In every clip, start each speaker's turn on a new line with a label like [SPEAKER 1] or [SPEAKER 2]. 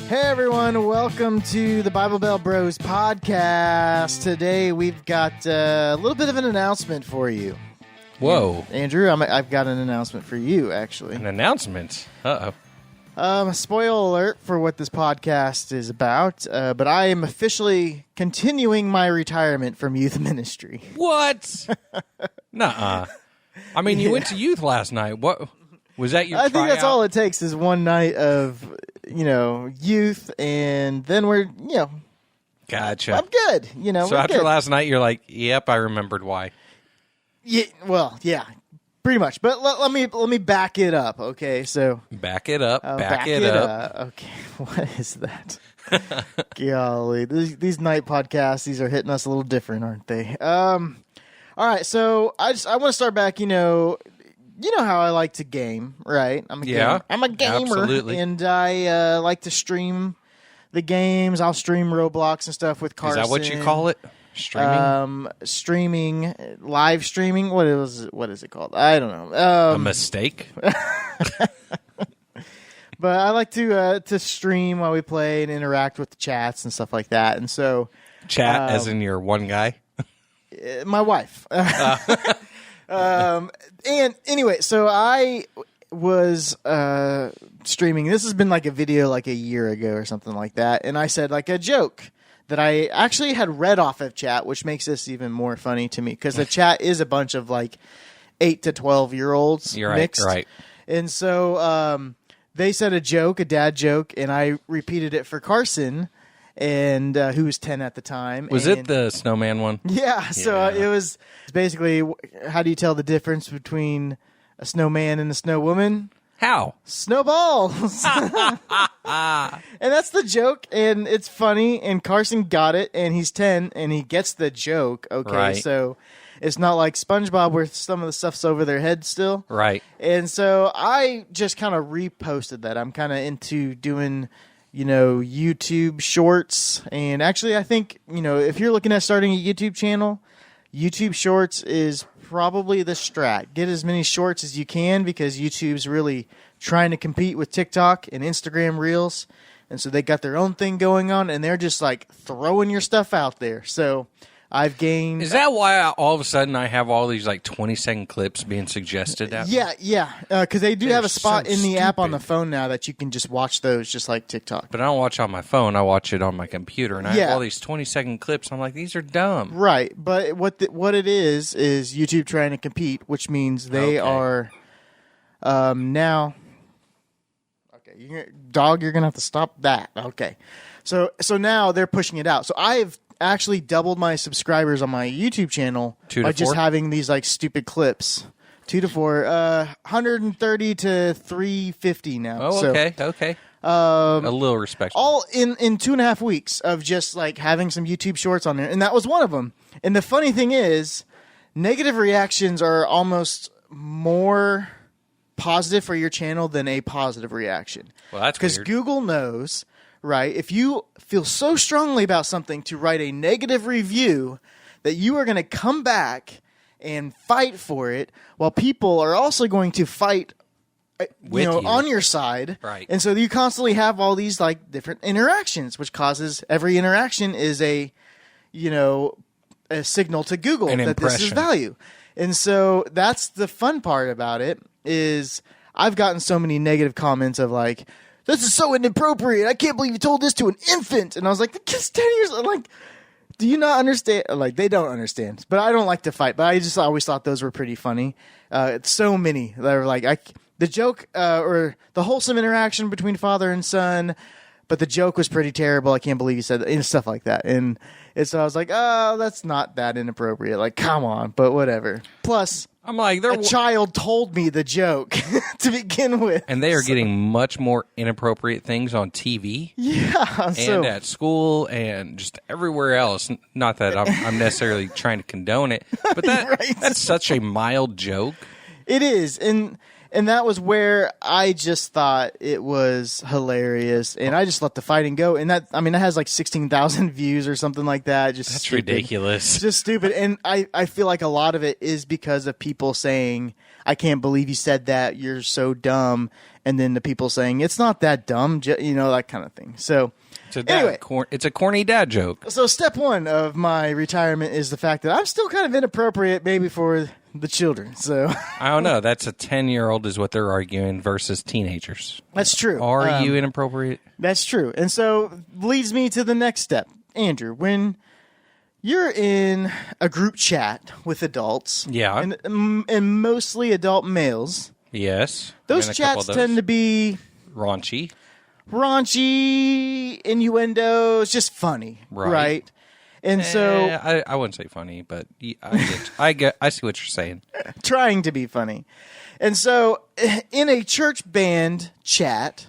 [SPEAKER 1] Hey everyone, welcome to the Bible Bell Bros podcast. Today we've got a little bit of an announcement for you.
[SPEAKER 2] Whoa.
[SPEAKER 1] Andrew, I've got an announcement for you, actually.
[SPEAKER 2] An announcement? Uh-oh.
[SPEAKER 1] Spoiler alert for what this podcast is about, but I am officially continuing my retirement from youth ministry.
[SPEAKER 2] What? Nuh-uh. I mean, you went to youth last night. What was that your
[SPEAKER 1] I think
[SPEAKER 2] tryout?
[SPEAKER 1] that's all it takes is one night of, youth, and then we're,
[SPEAKER 2] Gotcha.
[SPEAKER 1] I'm good.
[SPEAKER 2] So
[SPEAKER 1] we're
[SPEAKER 2] after
[SPEAKER 1] good.
[SPEAKER 2] last night, you're like, yep, I remembered why.
[SPEAKER 1] Yeah, well, yeah, pretty much. But let me back it up, okay? So
[SPEAKER 2] Back it up. Back it
[SPEAKER 1] up. Okay, what is that? Golly, these night podcasts, these are hitting us a little different, aren't they? All right, so I want to start back. You know how I like to game, right? I'm a gamer.
[SPEAKER 2] Absolutely.
[SPEAKER 1] And I like to stream the games. I'll stream Roblox and stuff with Carson.
[SPEAKER 2] Is that what you call it?
[SPEAKER 1] Streaming, live streaming. What is it called? I don't know.
[SPEAKER 2] A mistake?
[SPEAKER 1] But I like to stream while we play and interact with the chats and stuff like that. And so,
[SPEAKER 2] Chat, as in your one guy?
[SPEAKER 1] my wife. And anyway, so I was streaming. This has been like a video like a year ago or something like that. And I said like a joke that I actually had read off of chat, which makes this even more funny to me because the chat is a bunch of like 8 to 12-year-olds mixed.
[SPEAKER 2] Right.
[SPEAKER 1] And so they said a joke, a dad joke, and I repeated it for Carson, and who was 10 at the time.
[SPEAKER 2] Was it the snowman one?
[SPEAKER 1] Yeah. So it was basically, how do you tell the difference between a snowman and a snow woman?
[SPEAKER 2] How?
[SPEAKER 1] Snowballs. And that's the joke, and it's funny, and Carson got it, and he's 10, and he gets the joke, okay?
[SPEAKER 2] Right.
[SPEAKER 1] So it's not like SpongeBob where some of the stuff's over their head still.
[SPEAKER 2] Right.
[SPEAKER 1] And so I just kind of reposted that. I'm kind of into doing, YouTube shorts, and actually I think, if you're looking at starting a YouTube channel, YouTube shorts is probably the strat. Get as many shorts as you can because YouTube's really trying to compete with TikTok and Instagram Reels. And so they got their own thing going on, and they're just like throwing your stuff out there. So I've gained...
[SPEAKER 2] Is that why all of a sudden I have all these like 20-second clips being suggested?
[SPEAKER 1] Yeah. Because they do have a spot
[SPEAKER 2] so
[SPEAKER 1] in the app on
[SPEAKER 2] stupid.
[SPEAKER 1] the phone now that you can just watch those just like TikTok.
[SPEAKER 2] But I don't watch it on my phone. I watch it on my computer. And I have all these 20-second clips. I'm like, these are dumb.
[SPEAKER 1] Right. But what it is YouTube trying to compete, which means they are now... Okay, dog, you're going to have to stop that. Okay. So now they're pushing it out. So I've actually doubled my subscribers on my YouTube channel by just having these like stupid clips. 2 to 4, 130 to 350 now.
[SPEAKER 2] Oh,
[SPEAKER 1] so,
[SPEAKER 2] okay. A little respectful.
[SPEAKER 1] All in 2.5 weeks of just like having some YouTube shorts on there, and that was one of them. And the funny thing is, negative reactions are almost more positive for your channel than a positive reaction.
[SPEAKER 2] Well, that's
[SPEAKER 1] because Google knows, right? If you feel so strongly about something to write a negative review, that you are going to come back and fight for it, while people are also going to fight on your side.
[SPEAKER 2] Right.
[SPEAKER 1] And so you constantly have all these like different interactions, which causes every interaction is a signal to Google that this is value. And so that's the fun part about it is I've gotten so many negative comments of like, this is so inappropriate. I can't believe you told this to an infant. And I was like, the kid's 10 years old. Like, do you not understand? Like, they don't understand. But I don't like to fight. But I just always thought those were pretty funny. So many that are like, the joke or the wholesome interaction between father and son, but the joke was pretty terrible. I can't believe you said that, and stuff like that. And so I was like, oh, that's not that inappropriate. Like, come on, but whatever. Plus,
[SPEAKER 2] I'm like,
[SPEAKER 1] a child told me the joke to begin with.
[SPEAKER 2] And they are getting much more inappropriate things on TV.
[SPEAKER 1] Yeah.
[SPEAKER 2] And at school and just everywhere else. Not that I'm necessarily trying to condone it, but that's such a mild joke.
[SPEAKER 1] It is. And that was where I just thought it was hilarious, and I just let the fighting go. And that has like 16,000 views or something like that. That's
[SPEAKER 2] stupid. Ridiculous.
[SPEAKER 1] Just stupid. And I feel like a lot of it is because of people saying, I can't believe you said that. You're so dumb. And then the people saying, it's not that dumb, that kind of thing. So anyway,
[SPEAKER 2] it's a corny dad joke.
[SPEAKER 1] So step one of my retirement is the fact that I'm still kind of inappropriate maybe for the children. So
[SPEAKER 2] I don't know. That's a 10-year-old is what they're arguing versus teenagers.
[SPEAKER 1] That's true.
[SPEAKER 2] Are you inappropriate?
[SPEAKER 1] That's true. And so leads me to the next step. Andrew, when you're in a group chat with adults, and mostly adult males,
[SPEAKER 2] yes,
[SPEAKER 1] those chats tend to be
[SPEAKER 2] raunchy,
[SPEAKER 1] innuendos, just funny, right? And so
[SPEAKER 2] I wouldn't say funny, but I see what you're saying.
[SPEAKER 1] Trying to be funny. And so in a church band chat,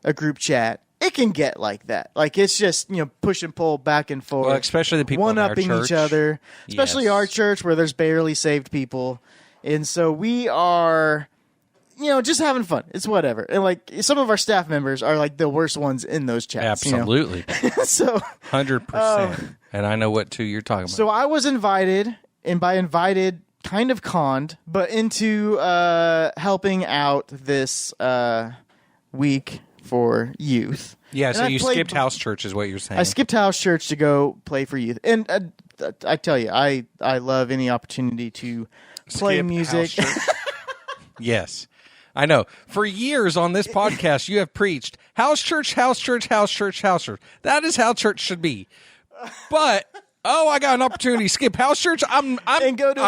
[SPEAKER 1] a group chat, it can get like that. Like it's just, push and pull back and forth.
[SPEAKER 2] Well, especially the people
[SPEAKER 1] one-upping each other. Especially our church where there's barely saved people. And so we are, just having fun. It's whatever. And like some of our staff members are like the worst ones in those chats.
[SPEAKER 2] Absolutely.
[SPEAKER 1] So
[SPEAKER 2] 100%. And I know what two you're talking about.
[SPEAKER 1] So I was invited, and by invited, kind of conned, but into helping out this week for youth.
[SPEAKER 2] Yeah, so you skipped house church is what you're saying.
[SPEAKER 1] I skipped house church to go play for youth. And I tell you, I love any opportunity to play music.
[SPEAKER 2] Yes. I know. For years on this podcast, you have preached house church, house church, house church, house church. That is how church should be. But, I got an opportunity to skip house church. I'm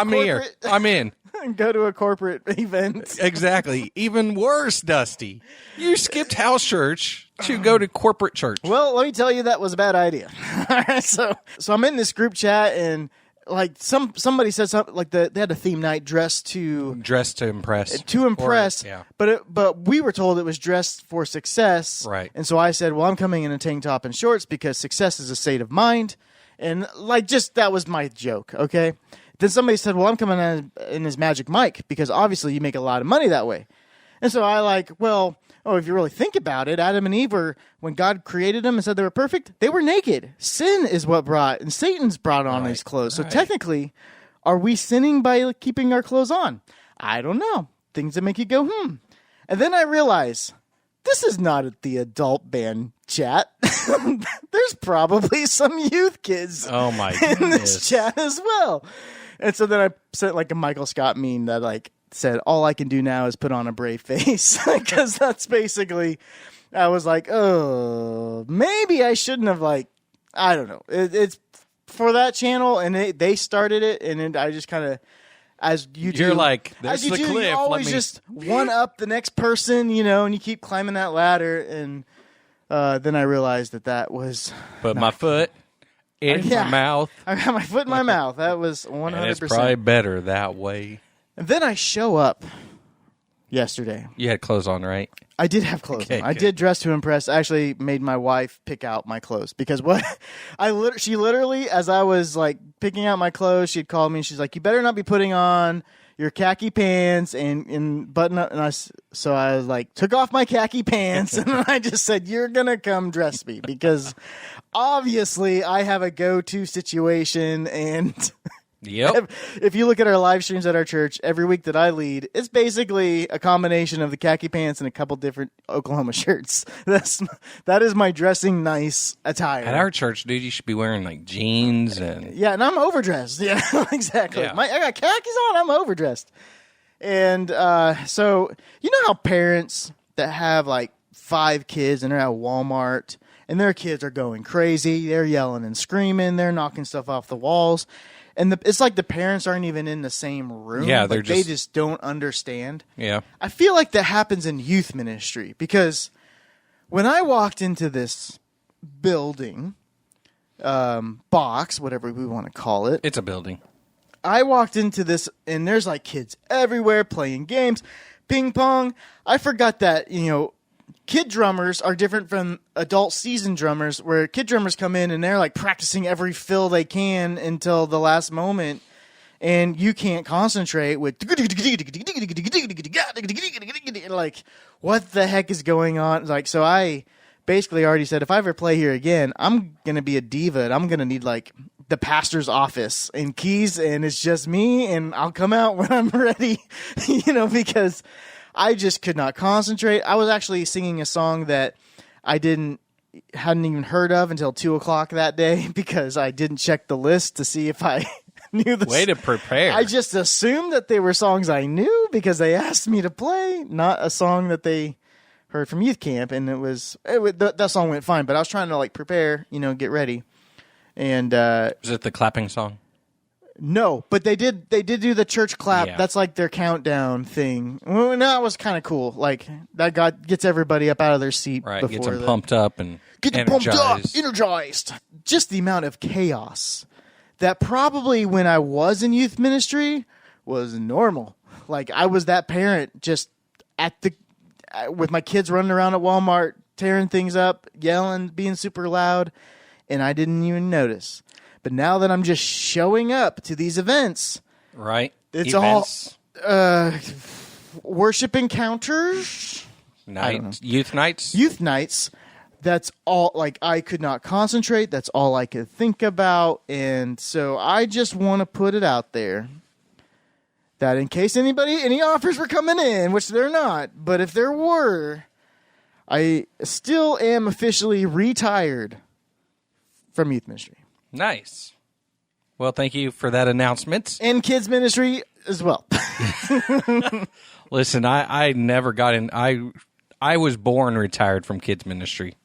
[SPEAKER 2] here. I'm in.
[SPEAKER 1] And go to a corporate event.
[SPEAKER 2] Exactly. Even worse, Dusty. You skipped house church to go to corporate church.
[SPEAKER 1] Well, let me tell you, that was a bad idea. So I'm in this group chat, and like somebody said something like they had a theme night dress to
[SPEAKER 2] impress.
[SPEAKER 1] But we were told it was dressed for success.
[SPEAKER 2] Right.
[SPEAKER 1] And so I said, well, I'm coming in a tank top and shorts because success is a state of mind. And that was my joke. Okay. Then somebody said, well, I'm coming in as Magic Mike because obviously you make a lot of money that way. And so if you really think about it, Adam and Eve when God created them and said they were perfect, they were naked. Sin is what and Satan's brought on these clothes. So technically, are we sinning by keeping our clothes on? I don't know. Things that make you go, And then I realize, this is not the adult band chat. There's probably some youth kids in this chat as well. And so then I sent like a Michael Scott meme that said, all I can do now is put on a brave face. Because that's basically, I was like, oh, maybe I shouldn't have I don't know. It's for that channel, and they started it, and then I just kind of, as you do.
[SPEAKER 2] You're like, there's the cliff.
[SPEAKER 1] You always just one up the next person, and you keep climbing that ladder, and then I realized that was...
[SPEAKER 2] Put my foot in my mouth.
[SPEAKER 1] I got my foot in my mouth. That was 100%.
[SPEAKER 2] And it's probably better that way.
[SPEAKER 1] And then I show up yesterday.
[SPEAKER 2] You had clothes on, right?
[SPEAKER 1] I did have clothes on. I did dress to impress. I actually made my wife pick out my clothes because she literally, as I was picking out my clothes, she'd call me and she's like, you better not be putting on your khaki pants and button up. And so I was took off my khaki pants and I just said, you're going to come dress me because obviously I have a go-to situation. And
[SPEAKER 2] yep.
[SPEAKER 1] If you look at our live streams at our church, every week that I lead, it's basically a combination of the khaki pants and a couple different Oklahoma shirts. That is my dressing nice attire.
[SPEAKER 2] At our church, dude, you should be wearing jeans and...
[SPEAKER 1] Yeah, and I'm overdressed. Yeah, exactly.
[SPEAKER 2] Yeah.
[SPEAKER 1] I got khakis on, I'm overdressed. And so, you know how parents that have 5 kids and they're at Walmart and their kids are going crazy, they're yelling and screaming, they're knocking stuff off the walls. And it's like the parents aren't even in the same room.
[SPEAKER 2] Yeah,
[SPEAKER 1] they just don't understand.
[SPEAKER 2] Yeah.
[SPEAKER 1] I feel like that happens in youth ministry because when I walked into this building, box, whatever we want to call it.
[SPEAKER 2] It's a building.
[SPEAKER 1] I walked into this and there's kids everywhere playing games, ping pong. I forgot that, kid drummers are different from adult seasoned drummers, where kid drummers come in and they're practicing every fill they can until the last moment, and you can't concentrate with what the heck is going on? So I basically already said, if I ever play here again, I'm gonna be a diva and I'm gonna need the pastor's office in Keys, and it's just me, and I'll come out when I'm ready, because I just could not concentrate. I was actually singing a song that I hadn't even heard of until 2:00 that day because I didn't check the list to see if I knew the
[SPEAKER 2] way to prepare.
[SPEAKER 1] I just assumed that they were songs I knew because they asked me to play, not a song that they heard from youth camp, and that song went fine. But I was trying to like prepare, get ready. And
[SPEAKER 2] was it the clapping song?
[SPEAKER 1] No, but they did do the church clap.
[SPEAKER 2] Yeah.
[SPEAKER 1] That's like their countdown thing. Well, that was kind of cool. Like that gets everybody up out of their seat.
[SPEAKER 2] Right,
[SPEAKER 1] before
[SPEAKER 2] gets them pumped up and
[SPEAKER 1] get them pumped up, energized. Just the amount of chaos that probably when I was in youth ministry was normal. Like I was that parent just with my kids running around at Walmart, tearing things up, yelling, being super loud, and I didn't even notice. But now that I'm just showing up to these events,
[SPEAKER 2] right?
[SPEAKER 1] It's
[SPEAKER 2] events.
[SPEAKER 1] all worship encounters,
[SPEAKER 2] youth nights.
[SPEAKER 1] Youth nights. That's all. Like I could not concentrate. That's all I could think about, and so I just want to put it out there that in case any offers were coming in, which they're not, but if there were, I still am officially retired from youth ministry. Nice.
[SPEAKER 2] Well, thank you for that announcement.
[SPEAKER 1] And kids ministry as well.
[SPEAKER 2] Listen, I never got in. I was born retired from kids ministry.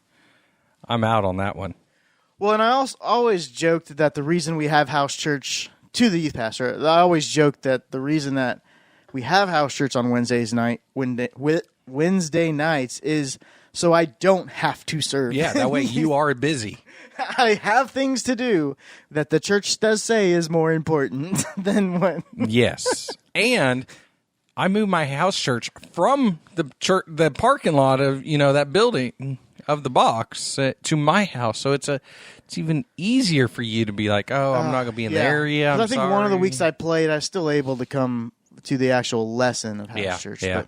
[SPEAKER 2] I'm out on that one.
[SPEAKER 1] Well, and I always joked that the reason we have house church to the youth pastor, I always joked that the reason that we have house church on Wednesday nights is so I don't have to serve.
[SPEAKER 2] Yeah, that way you are busy.
[SPEAKER 1] I have things to do that the church does say is more important than what.
[SPEAKER 2] Yes, and I moved my house church from the parking lot of that building of the box to my house, so it's even easier for you to be like, oh, I'm not going to be in the area. I
[SPEAKER 1] think one of the weeks I played, I was still able to come to the actual lesson of house church.
[SPEAKER 2] Yeah.
[SPEAKER 1] But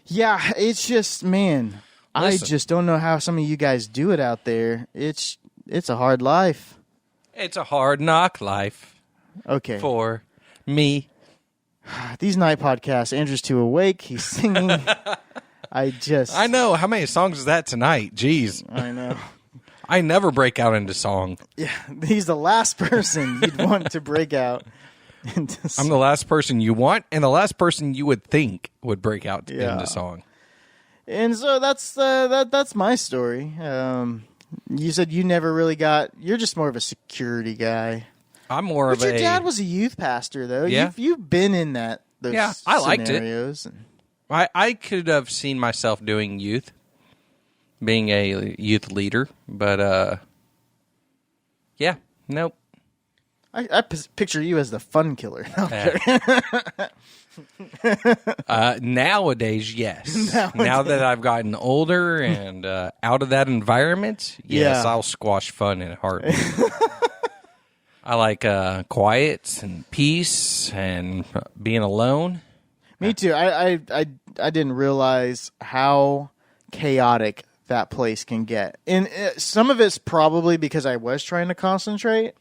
[SPEAKER 1] yeah, it's just, man, listen, I just don't know how some of you guys do it out there. It's a hard life.
[SPEAKER 2] It's a hard knock life.
[SPEAKER 1] Okay.
[SPEAKER 2] For me.
[SPEAKER 1] These night podcasts, Andrew's too awake. He's singing. I
[SPEAKER 2] know. How many songs is that tonight? Jeez.
[SPEAKER 1] I know.
[SPEAKER 2] I never break out into song.
[SPEAKER 1] Yeah, he's the last person you'd want to break out into song.
[SPEAKER 2] I'm the last person you want, and the last person you would think would break out into song.
[SPEAKER 1] And so that's my story. You said you never really you're just more of a security guy.
[SPEAKER 2] I'm more of
[SPEAKER 1] your dad was a youth pastor, though.
[SPEAKER 2] Yeah.
[SPEAKER 1] You've been in those
[SPEAKER 2] I liked
[SPEAKER 1] scenarios.
[SPEAKER 2] It. I could have seen myself doing youth, being a youth leader, but nope.
[SPEAKER 1] I picture you as the fun killer.
[SPEAKER 2] Nowadays, yes. Now that I've gotten older and out of that environment, yes, I'll squash fun in a heartbeat. I like quiet and peace and being alone.
[SPEAKER 1] Me too. I didn't realize how chaotic that place can get. And some of it's probably because I was trying to concentrate,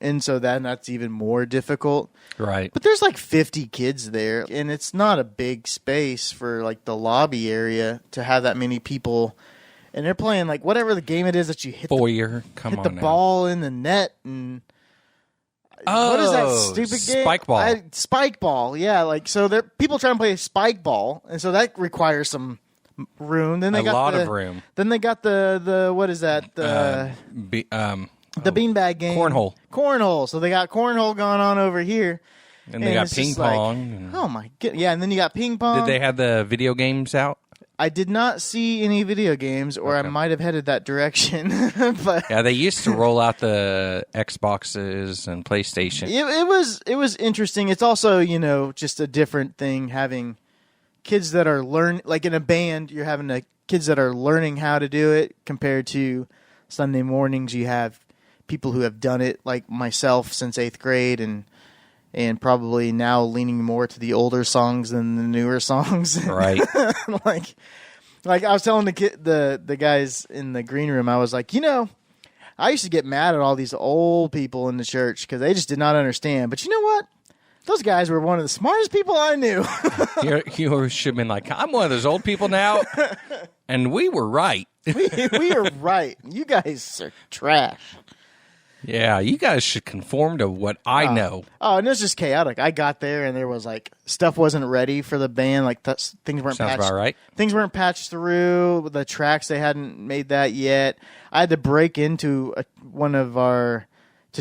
[SPEAKER 1] and so that's even more difficult.
[SPEAKER 2] Right.
[SPEAKER 1] But there's like 50 kids there, and it's not a big space for like the lobby area to have that many people. And they're playing like whatever the game it is that you hit the ball in the net and what is that stupid game?
[SPEAKER 2] Spike ball.
[SPEAKER 1] Spike ball, yeah. Like so, there people trying to play spike ball, and so that requires some room. Then they got a lot of room. Then they got the what is that? The beanbag game, cornhole. So they got cornhole going on over here,
[SPEAKER 2] and they got ping pong.
[SPEAKER 1] Oh my god, yeah. And then you got ping pong.
[SPEAKER 2] Did they have the video games out?
[SPEAKER 1] I did not see any video games, or I might have headed that direction. But
[SPEAKER 2] yeah, they used to roll out the Xboxes and PlayStation.
[SPEAKER 1] It was interesting. It's also just a different thing having kids that are like in a band. You're having kids that are learning how to do it compared to Sunday mornings. You have people who have done it, like myself, since 8th grade, and probably now leaning more to the older songs than the newer songs.
[SPEAKER 2] Right.
[SPEAKER 1] like I was telling the guys in the green room, I was like, I used to get mad at all these old people in the church because they just did not understand. But you know what? Those guys were one of the smartest people I knew.
[SPEAKER 2] You should have been like, I'm one of those old people now, and we were right.
[SPEAKER 1] we are right. You guys are trash.
[SPEAKER 2] Yeah, you guys should conform to what I know.
[SPEAKER 1] Oh, and it was just chaotic. I got there, and there was, like, stuff wasn't ready for the band. Like, things weren't
[SPEAKER 2] Sounds
[SPEAKER 1] patched.
[SPEAKER 2] about right.
[SPEAKER 1] Things weren't patched through. The tracks, they hadn't made that yet. I had to break into to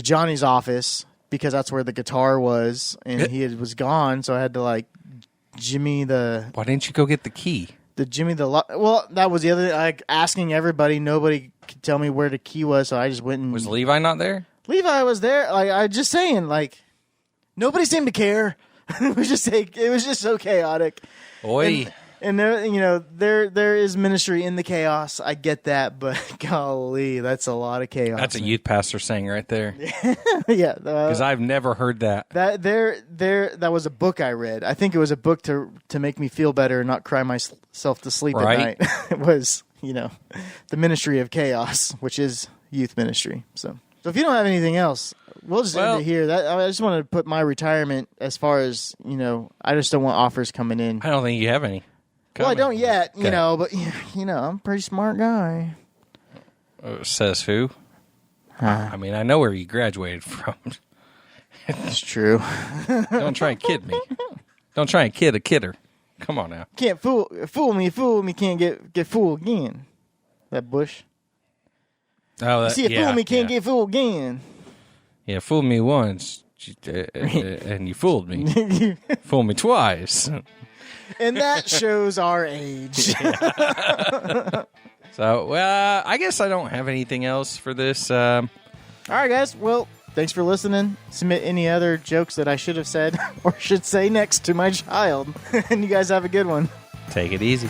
[SPEAKER 1] Johnny's office because that's where the guitar was, and was gone, so I had to, like, jimmy the...
[SPEAKER 2] Why didn't you go get the key?
[SPEAKER 1] Well, that was the other thing. Like, asking everybody, nobody could tell me where the key was, so I just went and...
[SPEAKER 2] Was Levi not there?
[SPEAKER 1] Levi was there. Like, I just saying, like, nobody seemed to care. It was just so chaotic.
[SPEAKER 2] Oi.
[SPEAKER 1] And there, there is ministry in the chaos. I get that, but golly, that's a lot of chaos.
[SPEAKER 2] That's a youth pastor saying right there.
[SPEAKER 1] Yeah,
[SPEAKER 2] because I've never heard that.
[SPEAKER 1] That was a book I read. I think it was a book to make me feel better and not cry myself to sleep at night. It was, the ministry of chaos, which is youth ministry. So if you don't have anything else, we'll just end it here. I just want to put my retirement as far as, I just don't want offers coming in.
[SPEAKER 2] I don't think you have any.
[SPEAKER 1] Well, I don't yet, but, I'm a pretty smart guy.
[SPEAKER 2] Says who? I mean, I know where you graduated from.
[SPEAKER 1] It's true.
[SPEAKER 2] Don't try and kid me. Don't try and kid a kidder. Come on now.
[SPEAKER 1] Can't fool me, can't get fooled again. That Bush.
[SPEAKER 2] Oh,
[SPEAKER 1] fool me, can't get fooled again.
[SPEAKER 2] Yeah, fooled me once, and you fooled me. Fooled me twice.
[SPEAKER 1] And that shows our age.
[SPEAKER 2] So, well, I guess I don't have anything else for this.
[SPEAKER 1] All right, guys. Well, thanks for listening. Submit any other jokes that I should have said or should say next to my child. And you guys have a good one.
[SPEAKER 2] Take it easy.